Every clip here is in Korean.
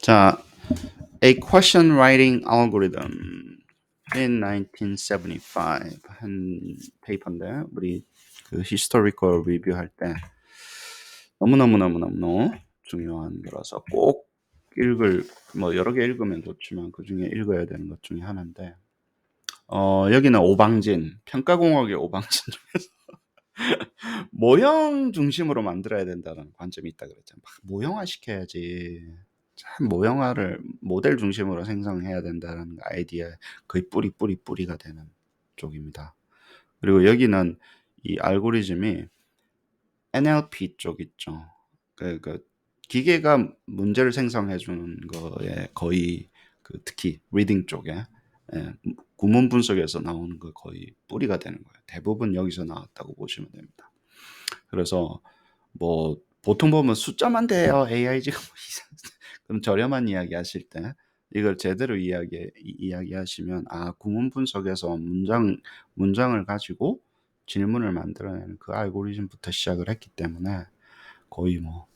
자, A question writing algorithm in 1975 한 페이퍼인데 우리 그 히스토리컬 리뷰할 때 너무너무너무너무 중요한 거라서 꼭 읽을 뭐 여러 개 읽으면 좋지만 그 중에 읽어야 되는 것 중에 하나인데 여기는 오방진 평가공학의 오방진 중에서 모형 중심으로 만들어야 된다는 관점이 있다 그랬잖아. 막 모형화 시켜야지. 참 모형화를 모델 중심으로 생성해야 된다는 아이디어 거의 뿌리가 되는 쪽입니다. 그리고 여기는 이 알고리즘이 NLP 쪽 있죠. 그 기계가 문제를 생성해 주는 거에 거의 그 특히 리딩 쪽에 예, 구문 분석에서 나오는 거 거의 뿌리가 되는 거예요. 대부분 여기서 나왔다고 보시면 됩니다. 그래서 뭐 보통 보면 숫자만 돼요. AI 지금 그럼 저렴한 이야기 하실 때 이걸 제대로 이야기하시면 구문 분석에서 문장을 가지고 질문을 만들어내는 그 알고리즘부터 시작을 했기 때문에 거의 뭐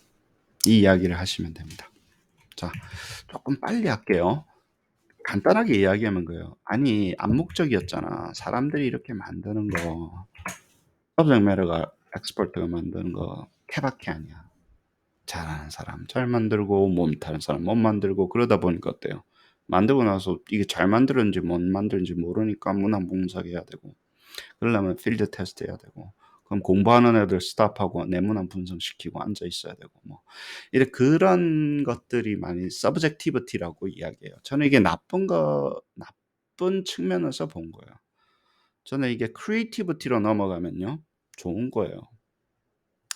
이 이야기를 하시면 됩니다. 자, 조금 빨리 할게요. 간단하게 이야기하면 그래요. 아니, 암묵적이었잖아. 사람들이 이렇게 만드는 거, 서브젝트 매터가 엑스퍼트가 만드는 거 케바케 아니야. 잘하는 사람 잘 만들고 못하는 사람 못 만들고 그러다 보니까 어때요? 만들고 나서 이게 잘 만들었는지 못 만들었는지 모르니까 문항 분석해야 되고 그러려면 필드 테스트 해야 되고 그럼 공부하는 애들 스탑하고 내 문항 분석시키고 앉아 있어야 되고 뭐 이래 그런 것들이 많이 서브젝티비티라고 이야기해요. 저는 이게 나쁜 측면에서 본 거예요. 저는 이게 크리에이티비티로 넘어가면요 좋은 거예요.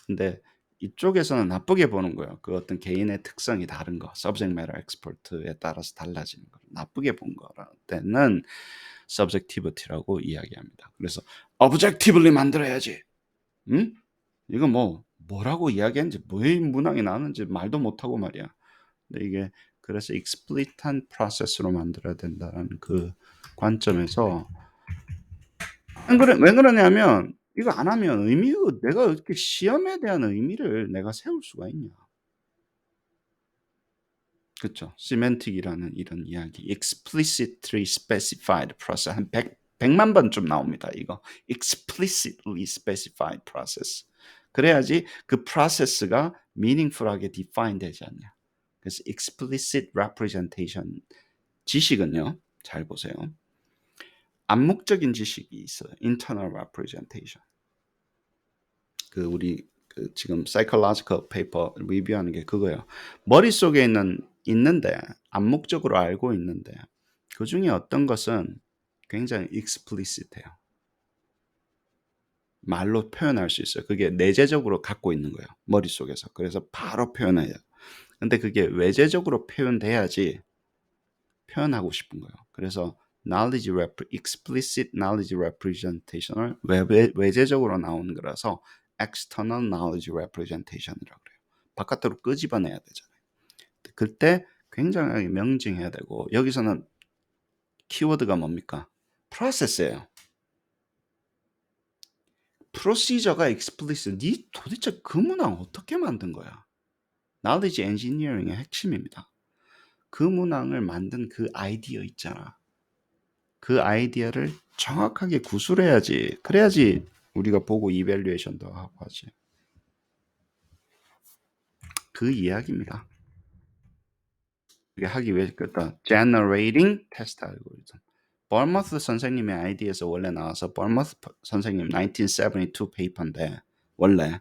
근데 이쪽에서는 나쁘게 보는 거예요. 그 어떤 개인의 특성이 다른 거, subject matter expert에 따라서 달라지는 거. 나쁘게 본 거라 때는 subjectivity라고 이야기합니다. 그래서 objectively 만들어야지. 응? 이거 뭐라고 이야기하는지 왜 문항이 나오는지 말도 못하고 말이야. 근데 이게 그래서 explicit한 process로 만들어야 된다는 그 관점에서 왜 그러냐면 이거 안 하면 내가 어떻게 시험에 대한 의미를 내가 세울 수가 있냐. 그쵸. semantic이라는 이런 이야기. explicitly specified process. 한 100만 번쯤 나옵니다. 이거. explicitly specified process. 그래야지 그 process가 meaningful하게 define 되지 않냐. 그래서 explicit representation. 지식은요. 잘 보세요. 암묵적인 지식이 있어요. internal representation. 우리 지금 psychological paper 리뷰하는 게 그거예요. 머릿속에 있는데 암묵적으로 알고 있는데 그 중에 어떤 것은 굉장히 explicit해요. 말로 표현할 수 있어요. 그게 내재적으로 갖고 있는 거예요. 머릿속에서. 그래서 바로 표현해요. 근데 그게 외재적으로 표현돼야지 표현하고 싶은 거예요. 그래서 explicit knowledge representation을 외재적으로 나오는 거라서 external knowledge representation이라고 그래요. 바깥으로 끄집어내야 되잖아요. 그때 굉장히 명징해야 되고 여기서는 키워드가 뭡니까? process예요. procedure가 explicit. 니 도대체 그 문항 어떻게 만든 거야? knowledge engineering의 핵심입니다. 그 문항을 만든 그 아이디어 있잖아. 그 아이디어를 정확하게 구술해야지. 그래야지 우리가 보고 이밸류에이션도 하고 하지. 그 이야기입니다. 그게 하기 위해서 그랬다. Generating Test Algorithm. 벌머스 선생님의 아이디에서 원래 나와서 벌머스 선생님 1972 페이퍼인데 원래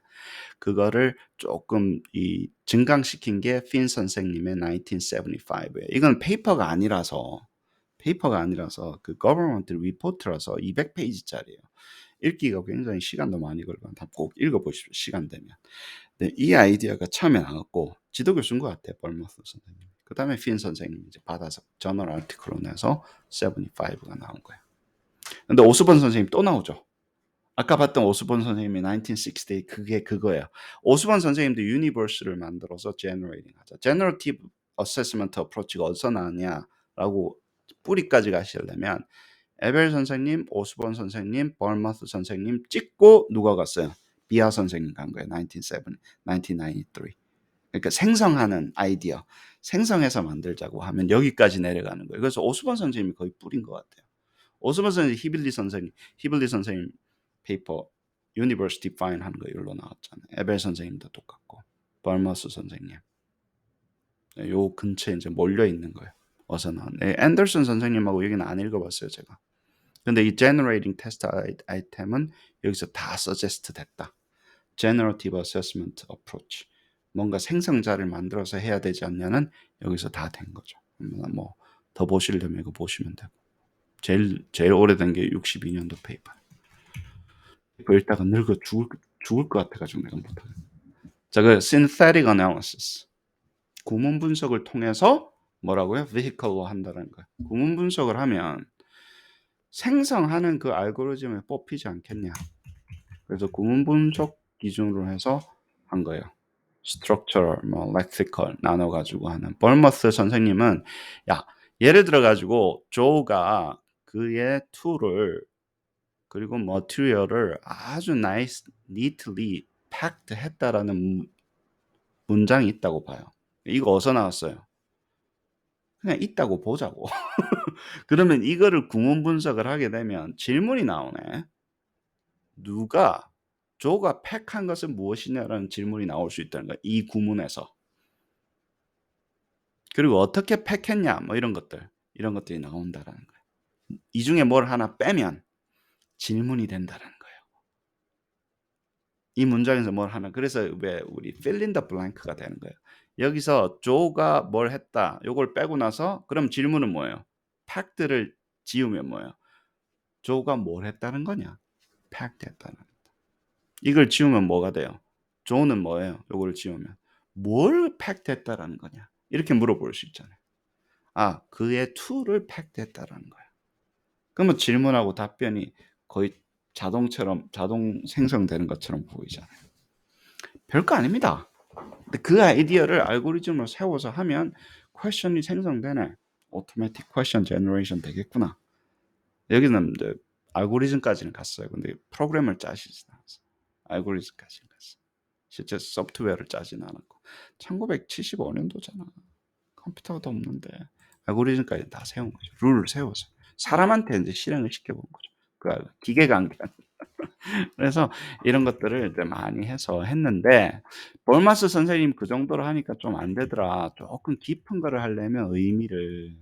그거를 조금 증강시킨 게 핀 선생님의 1975예요. 이건 페이퍼가 아니라서 그 government report라서 200페이지짜리예요. 읽기가 굉장히 시간도 많이 걸고 꼭 읽어보십시오. 시간 되면. 근데 이 아이디어가 처음에 나왔고 지도교수인 것 같아요. 벌머스 선생님. 그 다음에 핀 선생님이 이제 받아서 저널 아티클로 내서 75가 나온 거예요. 근데 오스본 선생님 또 나오죠. 아까 봤던 오스본 선생님이 1968 그게 그거예요. 오스본 선생님도 유니버스를 만들어서 제너레이팅 하자. 제너러티브 어세스먼트 어프로치가 어디서 나왔냐라고 뿌리까지 가시려면 에벨 선생님, 오스본 선생님, 벌머스 선생님 찍고 누가 갔어요? 비하 선생님 간 거예요. 1993. 그러니까 생성하는 아이디어, 생성해서 만들자고 하면 여기까지 내려가는 거예요. 그래서 오스본 선생님이 거의 뿔인 것 같아요. 오스본 선생님, 히빌리 선생님 페이퍼 유니버스 디파인 하는 거 이걸로 나왔잖아요. 에벨 선생님도 똑같고 벌머스 선생님. 요 근처에 이제 몰려 있는 거예요. 어서 나온. 앤더슨 선생님하고 여기는 안 읽어봤어요 제가. 근데 이 generating test 아이템은 여기서 다 suggest 됐다. generative assessment approach. 뭔가 생성자를 만들어서 해야 되지 않냐는 여기서 다 된 거죠. 뭐 더 보시려면 이거 보시면 되고. 제일 오래된 게 62년도 페이퍼. 이거 읽다가 늙어 죽을 것 같아가지고 내가 못하겠어. 자, 그 synthetic analysis. 구문 분석을 통해서 뭐라고요? vehicle로 한다는 거예요. 구문 분석을 하면 생성하는 그 알고리즘에 뽑히지 않겠냐. 그래서 구문 분석 기준으로 해서 한 거예요. structural, 뭐 lexical 나눠가지고 하는. 벌머스 선생님은 야, 예를 들어가지고 조가 그의 툴을 그리고 머티리얼을 아주 neatly packed 했다라는 문장이 있다고 봐요. 이거 어디서 나왔어요? 그냥 있다고 보자고. 그러면 이거를 구문 분석을 하게 되면 질문이 나오네. 누가 조가 팩한 것은 무엇이냐라는 질문이 나올 수 있다는 거야. 이 구문에서. 그리고 어떻게 팩했냐 뭐 이런 것들이 나온다라는 거야. 이 중에 뭘 하나 빼면 질문이 된다라는 거예요. 이 문장에서 뭘 하나 그래서 왜 우리 fill in the blank가 되는 거예요. 여기서 조가 뭘 했다. 요걸 빼고 나서 그럼 질문은 뭐예요? 팩트를 지우면 뭐예요? 조가 뭘 했다는 거냐? 팩트 했다는 거다. 이걸 지우면 뭐가 돼요? 조는 뭐예요? 요거를 지우면 뭘 팩트했다라는 거냐? 이렇게 물어볼 수 있잖아요. 아, 그의 툴을 팩트했다라는 거야. 그러면 질문하고 답변이 거의 자동처럼 자동 생성되는 것처럼 보이잖아요. 별거 아닙니다. 근데 그 아이디어를 알고리즘으로 세워서 하면 퀘션이 생성되네. automatic question generation 되겠구나. 여기는 이제 알고리즘까지는 갔어요. 근데 프로그램을 짜시진 않았어요. 알고리즘까지는 갔어요. 실제 소프트웨어를 짜지는 않았고 1975년도잖아. 컴퓨터가 더 없는데 알고리즘까지 다 세운 거죠. 룰을 세워서 사람한테 이제 실행을 시켜본 거죠. 그 기계가 한 게 아니라. 그래서 이런 것들을 이제 많이 해서 했는데 볼마스 선생님 그 정도로 하니까 좀 안 되더라. 조금 깊은 거를 하려면 의미를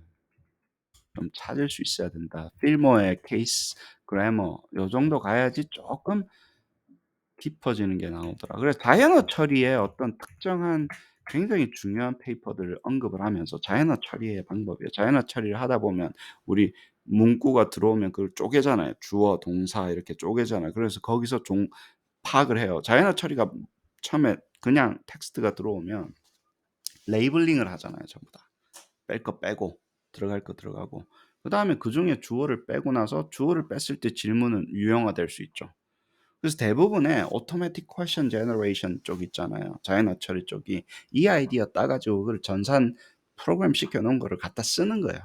좀 찾을 수 있어야 된다. 필모의 케이스, 그래머 요 정도 가야지 조금 깊어지는 게 나오더라. 그래서 자연어 처리의 어떤 특정한 굉장히 중요한 페이퍼들을 언급을 하면서 자연어 처리의 방법이에요. 자연어 처리를 하다 보면 우리 문구가 들어오면 그걸 쪼개잖아요. 주어, 동사 이렇게 쪼개잖아요. 그래서 거기서 파악을 해요. 자연어 처리가 처음에 그냥 텍스트가 들어오면 레이블링을 하잖아요. 전부 다. 뺄 거 빼고 들어갈 거 들어가고 그다음에 그중에 주어를 빼고 나서 주어를 뺐을 때 질문은 유형화될 수 있죠. 그래서 대부분의 automatic question generation 쪽 있잖아요. 자연어 처리 쪽이 이 아이디어 따가지고 그걸 전산 프로그램 시켜놓은 거를 갖다 쓰는 거예요.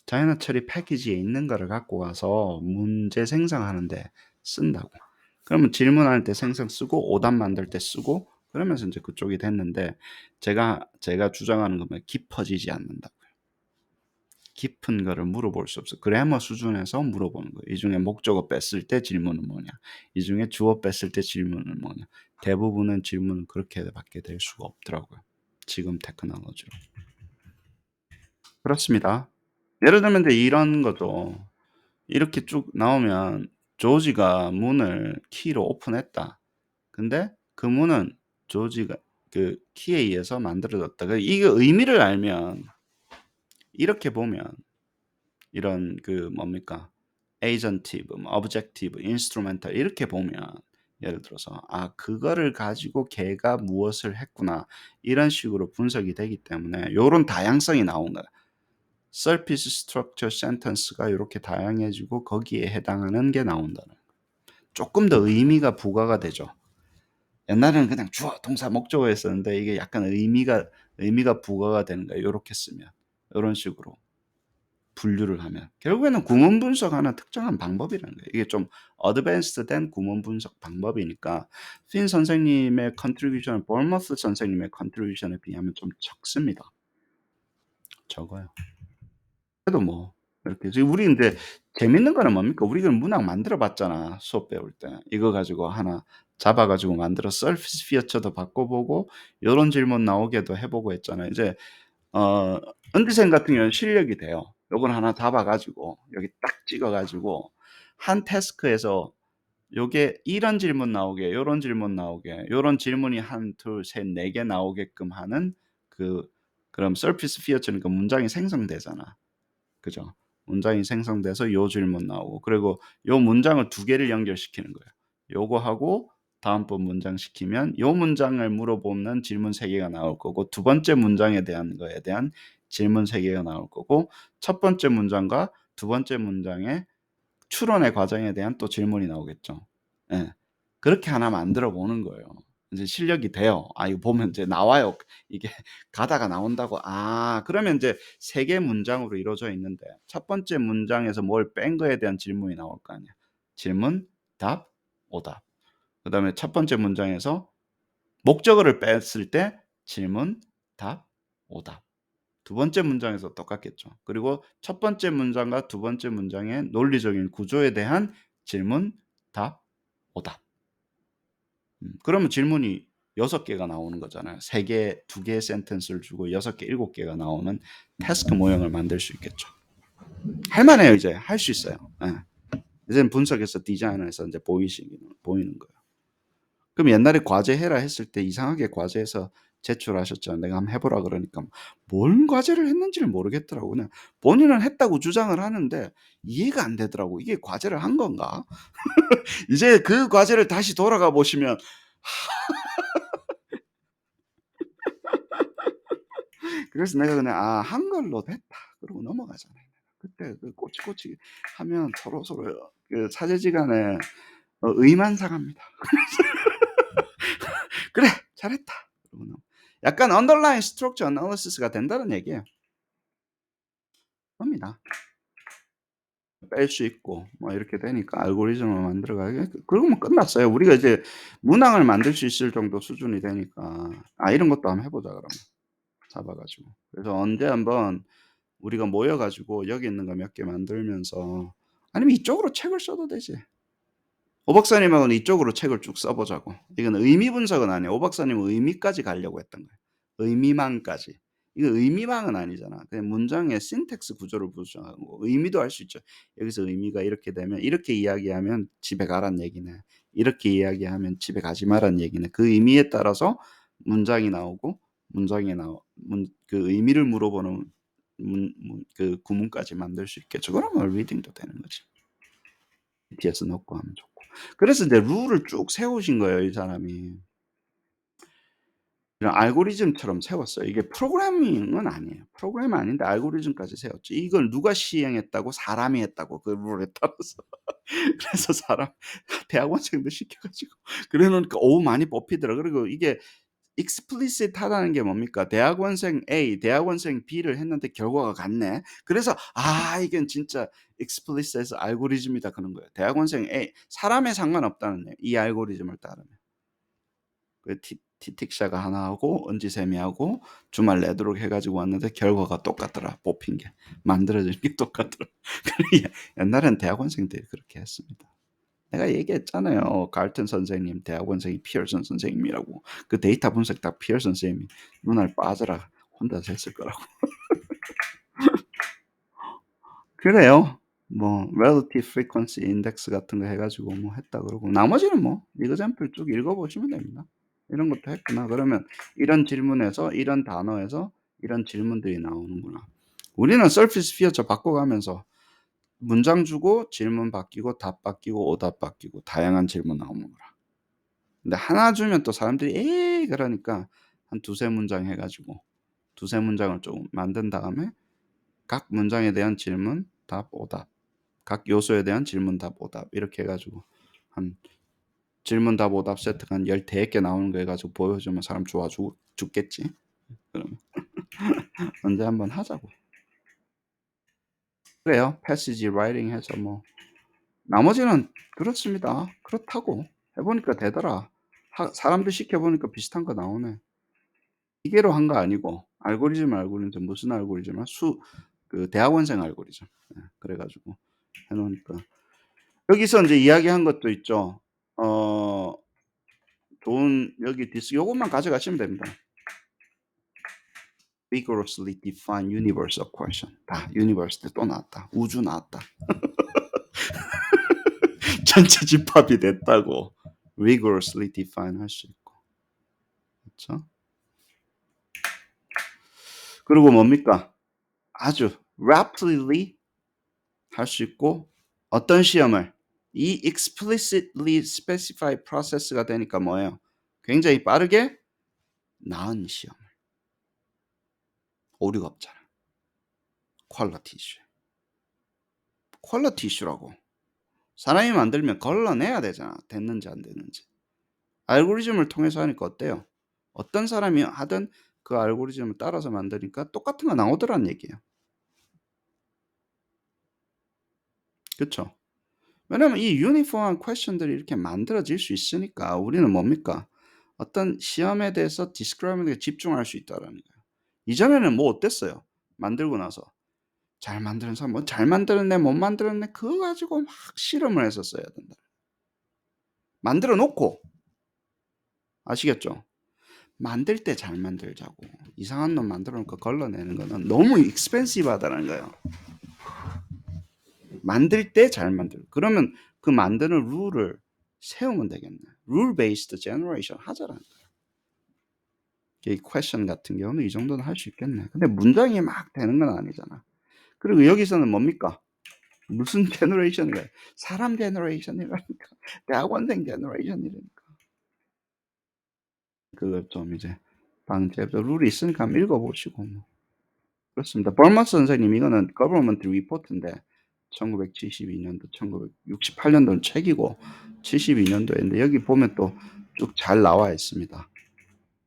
자연어 처리 패키지에 있는 거를 갖고 가서 문제 생성하는데 쓴다고. 그러면 질문할 때 생성 쓰고 오답 만들 때 쓰고 그러면서 이제 그쪽이 됐는데 제가 주장하는 거면 깊어지지 않는다고요. 깊은 거를 물어볼 수 없어. 그래머 수준에서 물어보는 거예요. 이 중에 목적어 뺐을 때 질문은 뭐냐? 이 중에 주어 뺐을 때 질문은 뭐냐? 대부분은 질문은 그렇게 받게 될 수가 없더라고요. 지금 테크놀로지로. 그렇습니다. 예를 들면 이제 이런 거죠. 이렇게 쭉 나오면 조지가 문을 키로 오픈했다. 근데 그 문은 조지가 그 키에 의해서 만들어졌다. 이게 의미를 알면 이렇게 보면 이런 그 뭡니까? agentive, objective, instrumental 이렇게 보면 예를 들어서 아 그거를 가지고 걔가 무엇을 했구나 이런 식으로 분석이 되기 때문에 요런 다양성이 나온 거야. surface structure sentence가 이렇게 다양해지고 거기에 해당하는 게 나온다는 거야. 조금 더 의미가 부과가 되죠. 옛날에는 그냥 주어, 동사, 목적어였었는데 이게 약간 의미가 부과가 되는 거예요. 요렇게 쓰면. 요런 식으로. 분류를 하면. 결국에는 구문 분석하는 특정한 방법이라는 거예요. 이게 좀 어드밴스드된 구문 분석 방법이니까 핀 선생님의 컨트리뷰션은 볼머스 선생님의 컨트리뷰션에 비하면 좀 적습니다. 적어요. 그래도 뭐 이렇게 지금 우리 근데 재밌는 거는 뭡니까? 우리가 문학 만들어 봤잖아, 수업 배울 때. 이거 가지고 하나 잡아 가지고 만들어 서피스 피어처도 바꿔 보고 요런 질문 나오게도 해 보고 했잖아요. 이제 언디생 같은 경우는 실력이 돼요. 요걸 하나 잡아 가지고 여기 딱 찍어 가지고 한 태스크에서 요게 이런 질문 나오게, 요런 질문 나오게, 요런 질문이 1, 2, 3, 4개 나오게끔 하는 그 그럼 서피스 피어처니까 문장이 생성되잖아. 그죠? 문장이 생성돼서 요 질문 나오고 그리고 요 문장을 2 개를 연결시키는 거예요. 요거 하고 다음번 문장 시키면 요 문장을 물어보면 질문 3 개가 나올 거고 두 번째 문장에 대한 거에 대한 질문 3 개가 나올 거고 첫 번째 문장과 두 번째 문장의 추론의 과정에 대한 또 질문이 나오겠죠. 예. 그렇게 하나 만들어 보는 거예요. 인제 실력이 돼요. 아 이거 보면 이제 나와요. 이게 가다가 나온다고. 아 그러면 인제 3개 문장으로 이루어져 있는데 첫 번째 문장에서 뭘 뺀 거에 대한 질문이 나올 거 아니야. 질문, 답, 오답. 그다음에 첫 번째 문장에서 목적어를 뺐을 때 질문, 답, 오답. 두 번째 문장에서 똑같겠죠. 그리고 첫 번째 문장과 두 번째 문장의 논리적인 구조에 대한 질문, 답, 오답. 그러면 질문이 6 개가 나오는 거잖아요. 3 개, 2 개의 센텐스를 주고 6 개, 7 개가 나오는 태스크 모형을 만들 수 있겠죠. 할 만해요 이제. 할 수 있어요. 예. 이제는 분석해서 디자인해서 인제 보이는 거예요. 그럼 옛날에 과제해라 했을 때 이상하게 과제해서 제출하셨잖아요. 내가 한번 해 보라 그러니까 뭔 과제를 했는지를 모르겠더라고요. 그냥 본인은 했다고 주장을 하는데 이해가 안 되더라고요. '이게 과제를 한 건가?' 이제 그 과제를 다시 돌아가 보시면 그래서 내가 그냥 '아 한 걸로 됐다.' 그러고 넘어가잖아요. 그때 그 꼬치꼬치 하면 서로서로 그 사제지간에 의만상합니다. '그래 잘했다.' 그러고 약간 언더라인 스트럭처 애널리시스가 된다는 얘기예요. 겁니다. 뺄 수 있고 뭐 이렇게 되니까 알고리즘을 만들어 가게 그러면 끝났어요. 우리가 이제 문항을 만들 수 있을 정도 수준이 되니까 '아 이런 것도 한번 해 보자.' 그러면 잡아 가지고. 그래서 언제 한번 우리가 모여 가지고 여기 있는 거 몇 개 만들면서 아니면 이쪽으로 책을 써도 되지. 오 박사님하고는 이쪽으로 책을 쭉 써 보자고. 이건 의미 분석은 아니에요. 오 박사님은 의미까지 가려고 했던 거예요. 의미망까지. 이거 의미망은 아니잖아. 그냥 문장의 신텍스 구조를 보자고. 의미도 알 수 있죠. 여기서 의미가 이렇게 되면 이렇게 이야기하면 집에 가란 얘기네. 이렇게 이야기하면 집에 가지 마란 얘기네. 그 의미에 따라서 문장이 나오고 문장에 문 그 의미를 물어보는 그 구문까지 만들 수 있겠죠. 그러면 리딩도 되는 거지. BTS 넣고 하면 좋고. 그래서 이제 룰을 쭉 세우신 거예요, 이 사람이. 이런 알고리즘처럼 세웠어요. 이게 프로그래밍은 아니에요. 프로그램은 아닌데 알고리즘까지 세웠죠. 이걸 누가 시행했다고? 사람이 했다고, 그 룰에 따라서. 그래서 대학원생들 시켜 가지고 그래 놓으니까 어우 많이 뽑히더라. 그리고 이게 explicit 하다는 게 뭡니까? 대학원생 A, 대학원생 B를 했는데 결과가 같네. 그래서 '아 이건 진짜 explicit해서 알고리즘이다.' 그런 거예요. 대학원생 A 사람에 상관없다는 얘 이 알고리즘을 따르면. 그 티틱샤가 하나 하고 은지샘이 하고 주말 내도록 해 가지고 왔는데 결과가 똑같더라. 뽑힌 게. 만들어진 게 똑같더라. 그래 옛날엔 대학원생들이 그렇게 했습니다. 내가 얘기했잖아요. 갈튼 선생님 대학원생이 피어슨 선생님이라고. 그 데이터 분석 다 피어슨 선생님이 눈알 빠져라 혼자서 했을 거라고. 그래요. 뭐 relative frequency index 같은 거 해 가지고 뭐 했다 그러고 나머지는 뭐 example 쭉 읽어 보시면 됩니다. 이런 것도 했구나. 그러면 이런 질문에서 이런 단어에서 이런 질문들이 나오는구나. 우리는 surface feature 바꿔가면서 문장 주고 질문 바뀌고 답 바뀌고 오답 바뀌고 다양한 질문 나오는 거라. 근데 하나 주면 또 사람들이 "에이." 그러니까 한 두세 문장 해 가지고 두세 문장을 좀 만든 다음에 각 문장에 대한 질문, 답, 오답, 각 요소에 대한 질문, 답, 오답 이렇게 해 가지고 한 질문, 답, 오답 세트가 한 13개 나오는 거 해 가지고 보여주면 사람 좋아 죽겠지. 그러면 언제 한번 하자고. 그래요. 패시지 라이팅 해서 뭐 나머지는 그렇습니다. 그렇다고 해 보니까 되더라. 사람들 시켜 보니까 비슷한 거 나오네. 기계로 한 거 아니고 알고리즘 무슨 알고리즘이야? 그 대학원생 알고리즘. 예 그래 가지고 해 놓으니까 여기서 인제 이야기한 것도 있죠. 어 좋은 여기 요것만 가져가시면 됩니다. Rigorously define universal question. 다 universe 또 나왔다. 우주 나왔다. 전체 집합이 됐다고. rigorously define 할 수 있고. 그쵸? 그리고 뭡니까? 아주 rapidly 할 수 있고 어떤 시험을 이 explicitly specified process가 되니까 뭐예요? 굉장히 빠르게 나은 시험을. 오류가 없잖아. 퀄리티 이슈. 퀄리티 이슈라고. 사람이 만들면 걸러내야 되잖아. 됐는지 안 됐는지. 알고리즘을 통해서 하니까 어때요? 어떤 사람이 하든 그 알고리즘을 따라서 만드니까 똑같은 거 나오더란 얘기예요. 그쵸? 왜냐면 이 유니폼한 퀘스천들이 이렇게 만들어질 수 있으니까 우리는 뭡니까? 어떤 시험에 대해서 디스크라이빙에 집중할 수 있다라는 거예요. 이전에는 뭐 어땠어요? 만들고 나서 잘 만드는 사람 뭐 잘 만들었네 못 만들었네 그거 가지고 막 실험을 했었어야 된다. 만들어 놓고 아시겠죠? 만들 때 잘 만들자고. 이상한 놈 만들어 놓고 걸러내는 거는 너무 익스펜시브하다는 거예요. 만들 때 잘 만들고. 그러면 그 만드는 룰을 세우면 되겠네. 룰 베이스드 제너레이션 하자라는 거예요. 이 퀘스천 같은 경우는 이 정도는 할 수 있겠네. 근데 문장이 막 되는 건 아니잖아. 그리고 여기서는 뭡니까? 무슨 제너레이션이래? 사람 제너레이션이라니까. 대학원생 제너레이션이라니까. 그걸 좀 이제 방지해서 룰이 있으니까 한번 읽어보시고 뭐. 그렇습니다. 벌머스 선생님 이거는 Government Report인데 1972년도, 1968년도 책이고 72년도인데 여기 보면 또 쭉 잘 나와 있습니다.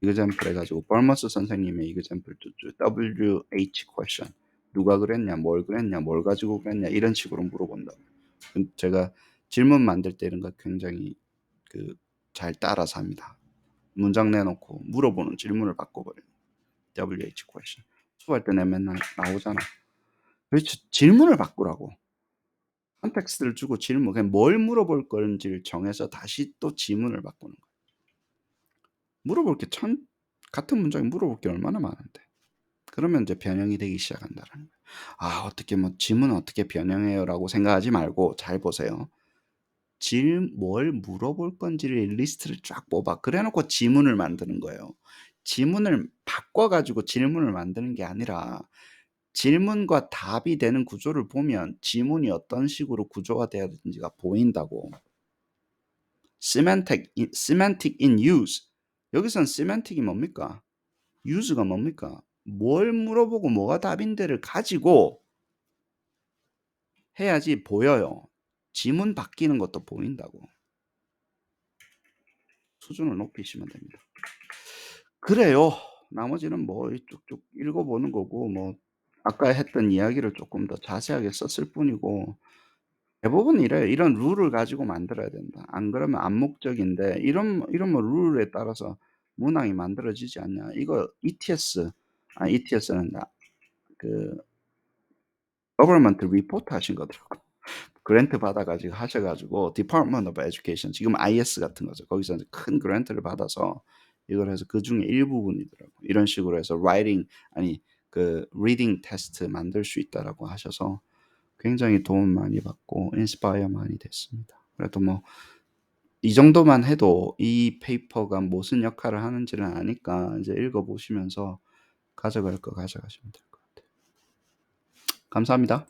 example 해가지고 벌머스 선생님의 example WH question 누가 그랬냐, 뭘 그랬냐, 뭘 가지고 그랬냐 이런 식으로 물어본다. 제가 질문 만들 때 이런 거 굉장히 잘 따라서 합니다. 문장 내놓고 물어보는 질문을 바꿔버려요. WH question. 수업할 때 내 맨날 나오잖아. 그렇지. 질문을 바꾸라고. 컨텍스트를 주고 질문, 그냥 뭘 물어볼 건지를 정해서 다시 또 지문을 바꾸는 거야. 물어볼 게 같은 문장에 물어볼 게 얼마나 많은데. 그러면 이제 변형이 되기 시작한다는 거야. 아, 어떻게 뭐 지문은 어떻게 변형해요라고 생각하지 말고 잘 보세요. 뭘 물어볼 건지를 리스트를 쫙 뽑아. 그래 놓고 지문을 만드는 거예요. 지문을 바꿔 가지고 질문을 만드는 게 아니라 질문과 답이 되는 구조를 보면 지문이 어떤 식으로 구조가 돼야 되는지가 보인다고. semantic in use. 여기선 semantic이 뭡니까? use가 뭡니까? 뭘 물어보고 뭐가 답인데를 가지고 해야지 보여요. 지문 바뀌는 것도 보인다고. 수준을 높이시면 됩니다. 그래요. 나머지는 뭐 쭉쭉 읽어보는 거고 뭐 아까 했던 이야기를 조금 더 자세하게 썼을 뿐이고 대부분 이래요. 이런 룰을 가지고 만들어야 된다. 안 그러면 암묵적인데 이런 뭐 룰에 따라서 문항이 만들어지지 않냐. 이거 ETS는 그 Government Report 하신 거더라고. 그랜트 받아 가지고 하셔 가지고 Department of Education 지금 IS 같은 거죠. 거기서 이제 큰 그랜트를 받아서 이걸 해서 그중에 일부분이더라고. 이런 식으로 해서 reading 테스트 만들 수 있다라고 하셔서 굉장히 도움 많이 받고 인스파이어 많이 됐습니다. 그래도 뭐 이 정도만 해도 이 페이퍼가 무슨 역할을 하는지를 아니까 이제 읽어 보시면서 가져갈 거 가져가시면 될 것 같아요. 감사합니다.